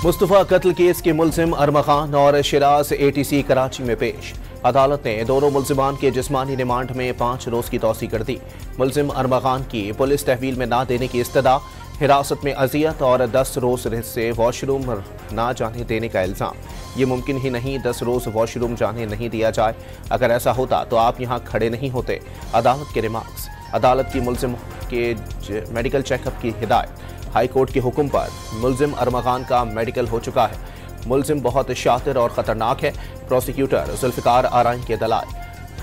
मुस्तफ़ा कत्ल केस के मुल्जिम अरमा खान और शिराज ATC कराची में पेश। अदालत ने दोनों मुल्जिमान के जिस्मानी रिमांड में 5 रोज की तौसीह कर दी। मुल्जिम अरमा खान की पुलिस तहवील में ना देने की इस्तदा, हिरासत में अजियत और 10 रोज से वॉशरूम ना जाने देने का इल्ज़ाम। ये मुमकिन ही नहीं, 10 रोज वॉशरूम जाने नहीं दिया जाए। अगर ऐसा होता तो आप यहाँ खड़े नहीं होते। अदालत के रिमार्क्स। अदालत की मुल्जिम के मेडिकल चेकअप की हिदायत। हाई कोर्ट के हुक्म पर मुल्जिम अरमा खान का मेडिकल हो चुका है। मुल्जिम बहुत शातिर और ख़तरनाक है। प्रोसिक्यूटर जुल्फ़िकार आराइन के दलाल।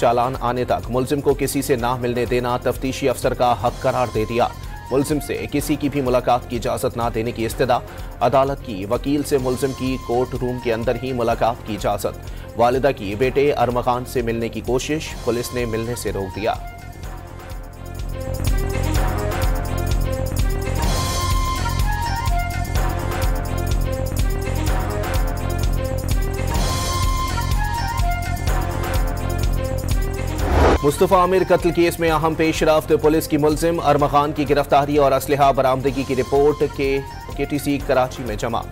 चालान आने तक मुल्जिम को किसी से ना मिलने देना तफ्तीशी अफसर का हक करार दे दिया। मुल्जिम से किसी की भी मुलाकात की इजाज़त ना देने की इस्तदा। अदालत की वकील से मुल्जिम की कोर्ट रूम के अंदर ही मुलाकात की इजाज़त। वालिदा की बेटे अरमा खान से मिलने की कोशिश, पुलिस ने मिलने से रोक दिया। मुस्तफ़ा आमिर कत्ल केस में अहम पेशरफ्त। पुलिस की मुल्जिम अरमा खान की गिरफ्तारी और असलहा बरामदगी की रिपोर्ट के TC कराची में जमा।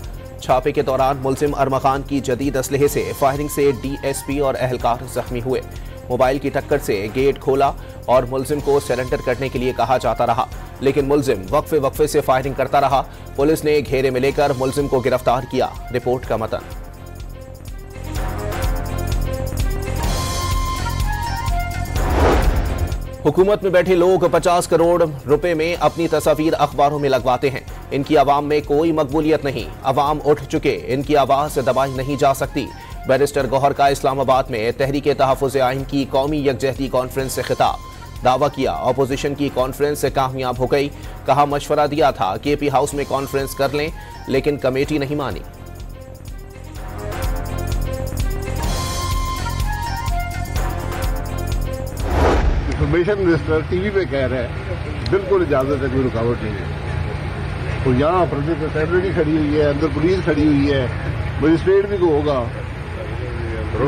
छापे के दौरान मुल्जिम अरमा खान की जदीद असलहे से फायरिंग से DSP और अहलकार जख्मी हुए। मोबाइल की टक्कर से गेट खोला और मुल्जिम को सरेंडर करने के लिए कहा जाता रहा, लेकिन मुल्जिम वक्फे वक्फे से फायरिंग करता रहा। पुलिस ने घेरे में लेकर मुल्जिम को गिरफ्तार किया। रिपोर्ट का मतन। हुकूमत में बैठे लोग 50 करोड़ रुपए में अपनी तस्वीर अखबारों में लगवाते हैं। इनकी आवाम में कोई मकबूलियत नहीं। अवाम उठ चुके, इनकी आवाज दबाई नहीं जा सकती। बैरिस्टर गौहर का इस्लामाबाद में तहरीक तहफ़्फ़ुज़ आइन की कौमी यकजहती कॉन्फ्रेंस से खिताब। दावा किया अपोजिशन की कॉन्फ्रेंस से कामयाब हो गई। कहा मशवरा दिया था KP हाउस में कॉन्फ्रेंस कर लें, लेकिन कमेटी नहीं मानी। इंफॉर्मेशन मिनिस्टर TV पे कह रहे हैं बिल्कुल इजाजत है, कोई रुकावट नहीं है। तो यहाँ प्रोजेक्ट सेक्रेटरी खड़ी हुई है, अंदर पुलिस खड़ी हुई है, मजिस्ट्रेट भी को होगा।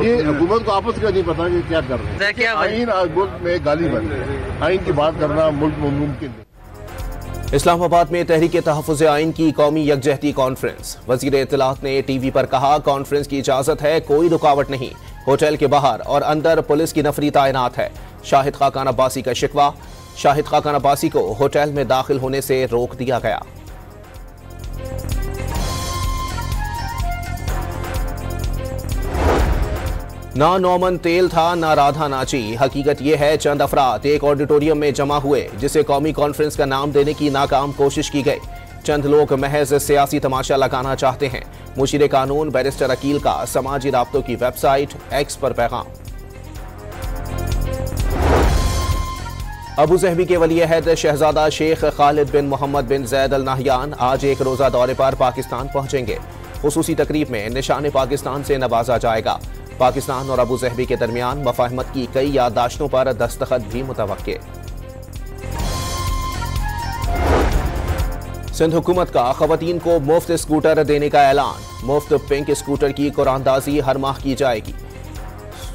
ये हुकूमत को आपस का नहीं पता कि क्या कर रहे हैं। आइन मुल्क में गाली बन रही है। आइन की बात करना मुल्क में मुमकिन नहीं। इस्लामाबाद में तहरीक तहफ़्फ़ुज़ आइन की कौमी यकजहती कॉन्फ्रेंस। वज़ीर इत्तलात ने TV पर कहा कॉन्फ्रेंस की इजाजत है, कोई रुकावट नहीं। होटल के बाहर और अंदर पुलिस की नफरी तैनात है। शाहिद खाकान अब्बासी का शिकवा। शाहिद खाकान अब्बासी को होटल में दाखिल होने से रोक दिया गया। ना नौमन तेल था, ना राधा नाची। हकीकत यह है चंद अफराद एक ऑडिटोरियम में जमा हुए, जिसे कौमी कॉन्फ्रेंस का नाम देने की नाकाम कोशिश की गई। चंद लोग महज सियासी तमाशा लगाना चाहते हैं। मुशीर कानून बैरिस्टर अकील का समाजी राब्तों की वेबसाइट X पर पैगाम। अबू ज़हबी के वली-ए-अहद शहजादा शेख खालिद बिन मोहम्मद बिन जैद अल नाहयान आज एक रोजा दौरे पर पाकिस्तान पहुंचेंगे। खुसूसी तकरीब में निशान पाकिस्तान से नवाजा जाएगा। पाकिस्तान और अबू ज़हबी के दरमियान मफाहमत की कई याददाश्तों पर दस्तखत भी मुतवक्के। सिंध हुकूमत का खवातीन को मुफ्त स्कूटर देने का ऐलान। मुफ्त पिंक स्कूटर की कुरानदाजी हर माह की जाएगी।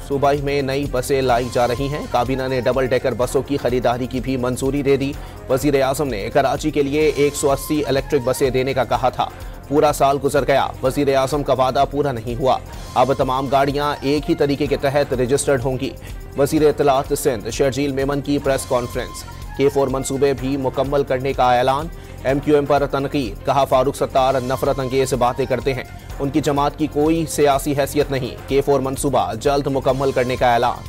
सूबाई में नई बसें लाई जा रही हैं। काबीना ने डबल डेकर बसों की खरीदारी की भी मंजूरी दे दी। वजीर आजम ने कराची के लिए 180 इलेक्ट्रिक बसें देने का कहा था। पूरा साल गुजर गया, वजीर आजम का वादा पूरा नहीं हुआ। अब तमाम गाड़ियां एक ही तरीके के तहत रजिस्टर्ड होंगी। वजीर इत्तलात सिंध शर्जील मेमन की प्रेस कॉन्फ्रेंस। K4 मंसूबे भी मुकम्मल करने का ऐलान। MQM पर तनकीद। कहा फारूक सत्तार नफरत अंगेज बातें करते हैं, उनकी जमात की कोई सियासी हैसियत नहीं। K4 मंसूबा जल्द मुकम्मल करने का ऐलान।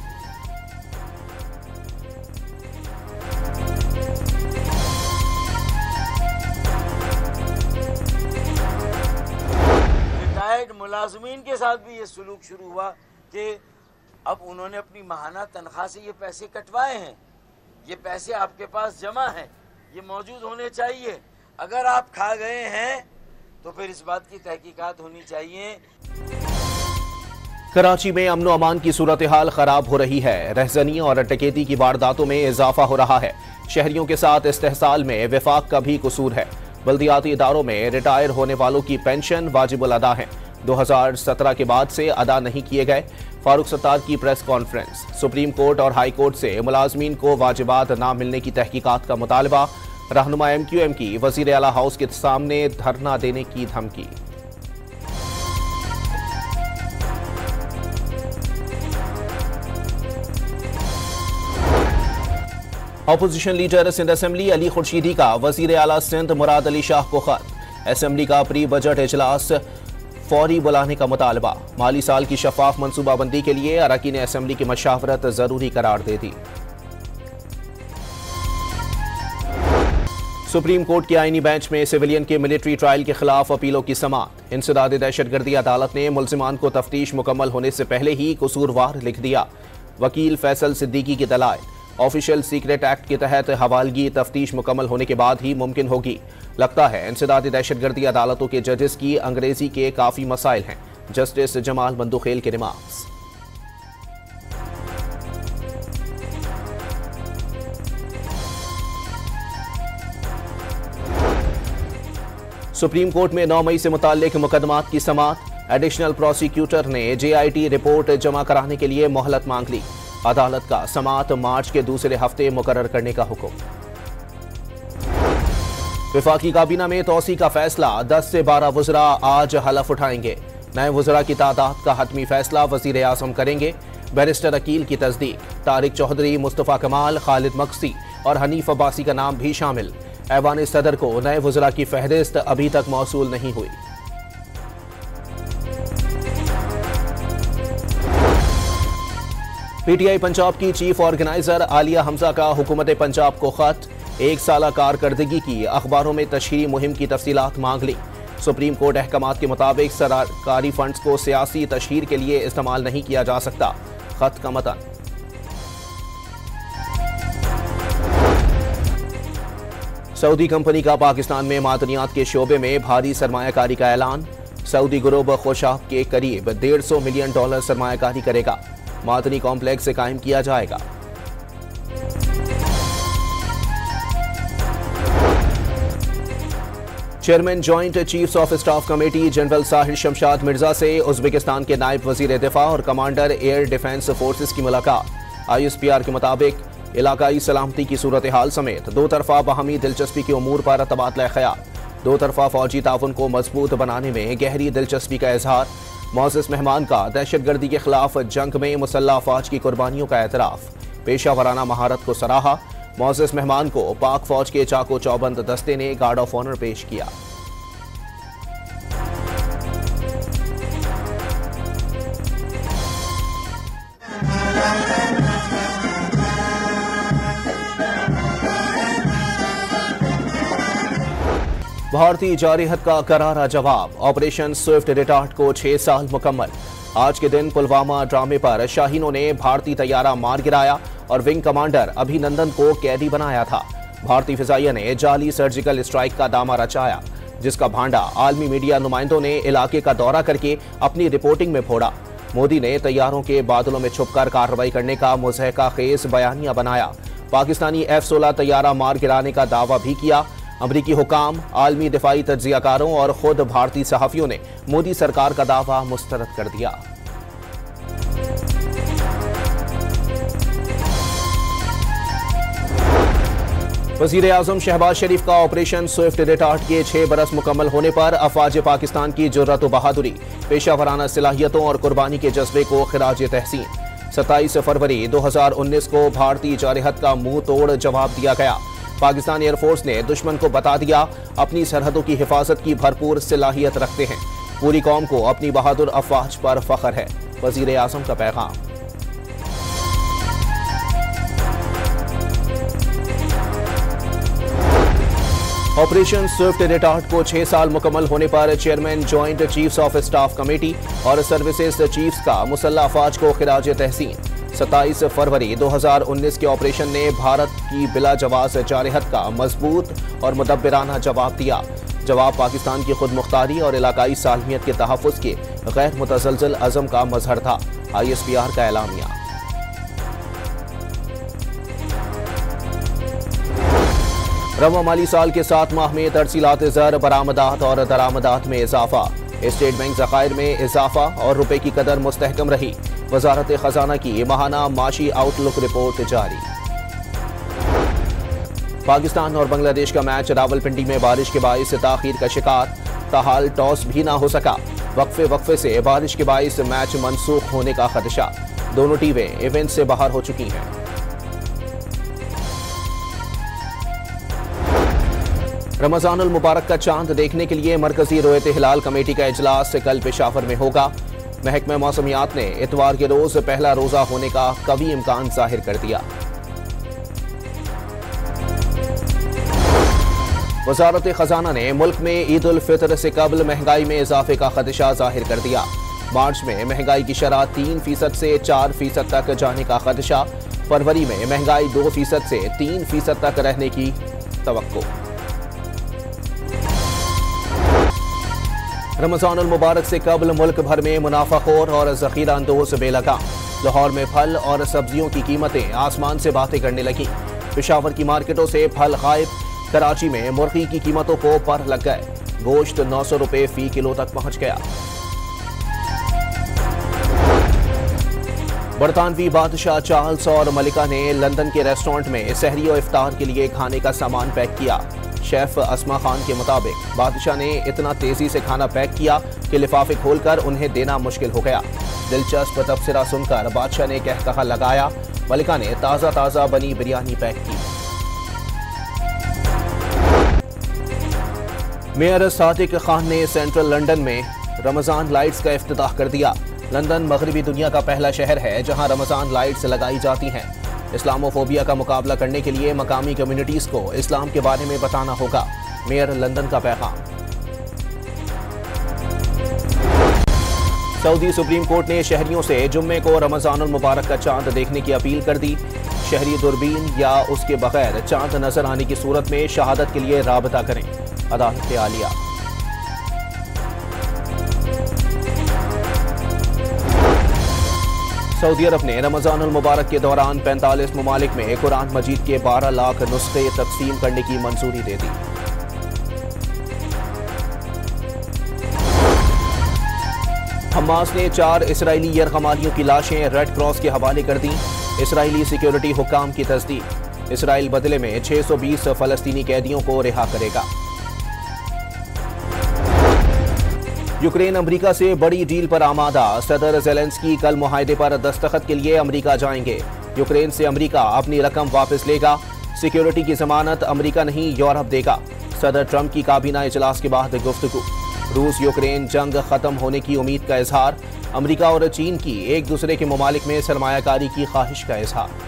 रिटायर्ड मुलाजमीन के साथ भी ये सुलूक शुरू हुआ कि अब उन्होंने अपनी माहाना तनख्वाह से ये पैसे कटवाए हैं। ये पैसे आपके पास जमा हैं, ये मौजूद होने चाहिए। अगर आप खा गए हैं तो फिर इस बात की तहकीकात होनी चाहिए। कराची में अमन अमान की सूरत हाल खराब हो रही है। रहजनी और डकैती की वारदातों में इजाफा हो रहा है। शहरियों के साथ इस्तेहसाल में विफाक का भी कसूर है। बल्दियाती इदारों में रिटायर होने वालों की पेंशन वाजिबुल अदा है। 2017 के बाद से अदा नहीं किए गए। फारूक सत्तार की प्रेस कॉन्फ्रेंस। सुप्रीम कोर्ट और हाई कोर्ट से मुलाजमीन को वाजिबात ना मिलने की तहकीकात का मुतालबा। रहनुमा MQM की वजीर आला हाउस के सामने धरना देने की धमकी। Opposition leader Sindh assembly Ali Khurshidi का वजीर आला सिंध मुराद अली शाह को खत। असेंबली का प्री बजट इजलास फौरी बुलाने का मुतालबा। माली साल की शफाफ मनसूबाबंदी के लिए अरकान असेंबली की मशावरत जरूरी करार दे दी। सुप्रीम कोर्ट के आईनी बेंच में सिविलियन के मिलिट्री ट्रायल के खिलाफ अपीलों की समाअत। इंसदाद दहशतगर्दी अदालत ने मुल्जिमान को तफ्तीश मुकम्मल होने से पहले ही कसूरवार लिख दिया। वकील फैसल सिद्दीकी की दलाइल, ऑफिशियल सीक्रेट एक्ट के तहत हवालगी तफ्तीश मुकम्मल होने के बाद ही मुमकिन होगी। लगता है इंसदाद दहशतगर्दी अदालतों के जजेस की अंग्रेजी के काफी मसाइल हैं। जस्टिस जमाल बंदुखेल के रिमार्क्स। सुप्रीम कोर्ट में 9 मई से मुताल्लिक मुकदमात की समाअत। एडिशनल प्रोसिक्यूटर ने JIT रिपोर्ट जमा कराने के लिए मोहलत मांग ली। अदालत का समाअत मार्च के दूसरे हफ्ते मुकर्रर करने का हुक्म। वफाकी काबीना में तोसी का फैसला। 10 से 12 वज़रा आज हलफ उठाएंगे। नए वज़रा की तादाद का हतमी फैसला वज़ीर आज़म करेंगे। बैरिस्टर अकील की तस्दीक। तारिक चौधरी, मुस्तफ़ा कमाल, खालिद मक्सी और हनीफ अब्बासी का नाम भी शामिल। ऐवान सदर को नए वज़रा की फहरिस्त अभी तक मौसूल नहीं हुई। PTI पंजाब की चीफ ऑर्गेनाइजर आलिया हमजा का हुकूमत पंजाब को खत। 1 साल कारकर्दगी की अखबारों में तशहीरी मुहिम की तफसीलात मांग ली। सुप्रीम कोर्ट अहकामात के मुताबिक सरकारी फंड्स को सियासी तशहीर के लिए इस्तेमाल नहीं किया जा सकता। खत का मतन। सऊदी कंपनी का पाकिस्तान में मादनियात के शोबे में भारी सरमायाकारी का ऐलान। सऊदी ग्रुप खुशाब के करीब $150 मिलियन सरमायाकारी करेगा। मादनी कॉम्प्लेक्स से कायम किया जाएगा। Chairman joint chiefs of staff committee general Sahir Shamshad Mirza से उज्बेकिस्तान के नायब वजीर दिफा और कमांडर एयर डिफेंस फोर्सेस की मुलाकात। ISPR के मुताबिक इलाकाई सलामती की सूरत हाल समेत दो तरफा बाहमी दिलचस्पी के उमूर पर तबादला ख्याल। दो तरफा फौजी ताउन को मजबूत बनाने में गहरी दिलचस्पी का इजहार। मौजूद मेहमान का दहशतगर्दी के खिलाफ जंग में मुसल्लह अफवाज की कुर्बानियों का एतराफ। पेशा वराना महारत को सराहा। मौजूद मेहमान को पाक फौज के चाको चौबंद दस्ते ने गार्ड ऑफ ऑनर पेश किया। भारतीय जारहत का करारा जवाब। ऑपरेशन स्विफ्ट रिटार्ट को 6 साल मुकम्मल। आज के दिन पुलवामा ड्रामे पर शाहीनों ने भारतीय तैयारा मार गिराया और विंग कमांडर अभिनंदन को कैदी बनाया था। भारतीय फिजाइया ने जाली सर्जिकल स्ट्राइक का दामा रचाया, जिसका भांडा आलमी मीडिया नुमाइंदों ने इलाके का दौरा करके अपनी रिपोर्टिंग में फोड़ा। मोदी ने तैयारों के बादलों में छुपकर कार्रवाई करने का मुज़हका खेज बयानिया बनाया। पाकिस्तानी F-16 तैयारा मार गिराने का दावा भी किया। अमरीकी हुकाम, आलमी दिफाई तज्जियाकारों और खुद भारतीय सहाफ़ियों ने मोदी सरकार का दावा मुस्तरद कर दिया। वज़ीर आज़म शहबाज शरीफ का ऑपरेशन स्विफ्ट रिटार्ट के 6 बरस मुकम्मल होने पर अफवाज पाकिस्तान की जुर्रत व बहादुरी, पेशा वराना सलाहियतों और कुर्बानी के जज्बे को खिराज तहसीन। 27 फरवरी 2019 को भारतीय जारहत का मुंह तोड़ जवाब दिया गया। पाकिस्तान एयरफोर्स ने दुश्मन को बता दिया अपनी सरहदों की हिफाजत की भरपूर सलाहियत रखते हैं। पूरी कौम को अपनी बहादुर अफवाज पर फख्र है। वज़ीर आज़म का पैगाम। ऑपरेशन स्विफ्ट रिटार्ट को 6 साल मुकम्मल होने पर chairman joint chiefs of staff committee और सर्विसेज चीफ्स का मुसल्लह अफवाज को खिराज तहसीन। 27 फरवरी 2019 के ऑपरेशन ने भारत की बिला जवाब जारहत का मजबूत और मुदब्बिराना जवाब दिया। जवाब पाकिस्तान की खुद मुख्तारी और इलाकाई सालमियत के तहफ़्फ़ुज़ के गैर मुतज़लज़ल अज़म का मजहर था। ISPR का एलामिया। रवा माली साल के 7 माह में तरसीलात ज़र, बरामदात और दरामदात में इजाफा। स्टेट बैंक ज़खायर में इजाफा और रुपए की कदर मुस्तहकम रही। वजारत खजाना की माहाना माशी आउटलुक रिपोर्ट जारी। पाकिस्तान और बांग्लादेश का मैच रावलपिंडी में बारिश के बाइस ताखीर का शिकार। ताहाल टॉस भी ना हो सका। वक्फे से बारिश के बाइस मैच मनसूख होने का खदशा। दोनों टीमें इवेंट से बाहर हो चुकी हैं। रमजानुल मुबारक का चांद देखने के लिए मरकजी रोयत हिलाल कमेटी का इजलास कल पेशावर में होगा। महकमा मौसमियात ने इतवार के रोज पहला रोजा होने का कवी इम्कान जाहिर कर दिया। वजारत खजाना ने मुल्क में ईद उल फितर से कबल महंगाई में इजाफे का खदशा जाहिर कर दिया। मार्च में महंगाई की शरह 3% से 4% तक जाने का खदशा, फरवरी में महंगाई 2% से 3% तक रहने की तवक्को। रमजानुल मुबारक से कबल मुल्क भर में मुनाफाखोर और जखीरा अंदोज बेलगाम। लाहौर में फल और सब्जियों की कीमतें आसमान से बातें करने लगी। पेशावर की मार्केटों से फल गायब। कराची में मुर्गी की कीमतों को पर लग गए। गोश्त 900 रुपए फी किलो तक पहुंच गया। बरतानवी बादशाह चार्ल्स और मलिका ने लंदन के रेस्टोरेंट में सहरी और इफ्तार के लिए खाने का सामान पैक किया। शेफ अस्मा खान के मुताबिक बादशाह ने इतना तेजी से खाना पैक किया कि लिफाफे खोलकर उन्हें देना मुश्किल हो गया। दिलचस्प तबसरा सुनकर बादशाह ने कहकहा लगाया। मलिका ने ताज़ा ताज़ा बनी बिरयानी पैक की। मेयर सादिक खान ने सेंट्रल लंदन में रमजान लाइट्स का इफ्तिताह कर दिया। लंदन मगरबी दुनिया का पहला शहर है जहां रमजान लाइट्स लगाई जाती हैं। इस्लामोफोबिया का मुकाबला करने के लिए मकामी कम्युनिटीज को इस्लाम के बारे में बताना होगा। मेयर लंदन का पैगाम। सऊदी सुप्रीम कोर्ट ने शहरियों से जुम्मे को रमजानुल मुबारक का चांद देखने की अपील कर दी। शहरी दूरबीन या उसके बगैर चांद नजर आने की सूरत में शहादत के लिए राबता करें। अदालत आलिया। सऊदी अरब ने रमजानुल मुबारक के दौरान 45 ममालिक में कुरान मजीद के 12 लाख नुस्खे तकसीम करने की मंजूरी दे दी। हमास ने 4 इसराइली यरगमालियों की लाशें रेड क्रॉस के हवाले कर दी। इसराइली सिक्योरिटी हुक्काम की तस्दीक। इसराइल बदले में 620 फलस्तीनी कैदियों को रिहा करेगा। यूक्रेन अमेरिका से बड़ी डील पर आमादा। सदर ज़ेलेंस्की कल मुआहदे पर दस्तखत के लिए अमेरिका जाएंगे। यूक्रेन से अमेरिका अपनी रकम वापस लेगा। सिक्योरिटी की जमानत अमेरिका नहीं यूरोप देगा। सदर ट्रंप की काबीना इजलास के बाद गुफ्तगू। रूस यूक्रेन जंग खत्म होने की उम्मीद का इजहार। अमेरिका और चीन की एक दूसरे के ममालिक में सरमायाकारी की ख्वाहिश का इजहार।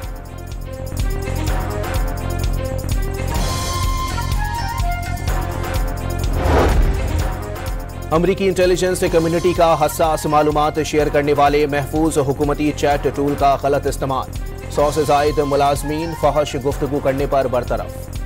अमरीकी इंटेलिजेंस कम्युनिटी का हसास मालूमात शेयर करने वाले महफूज हुकूमती चैट टूल का गलत इस्तेमाल। 100 से जायद मुलाजमीन फहश गुफ्तगू करने पर बरतरफ।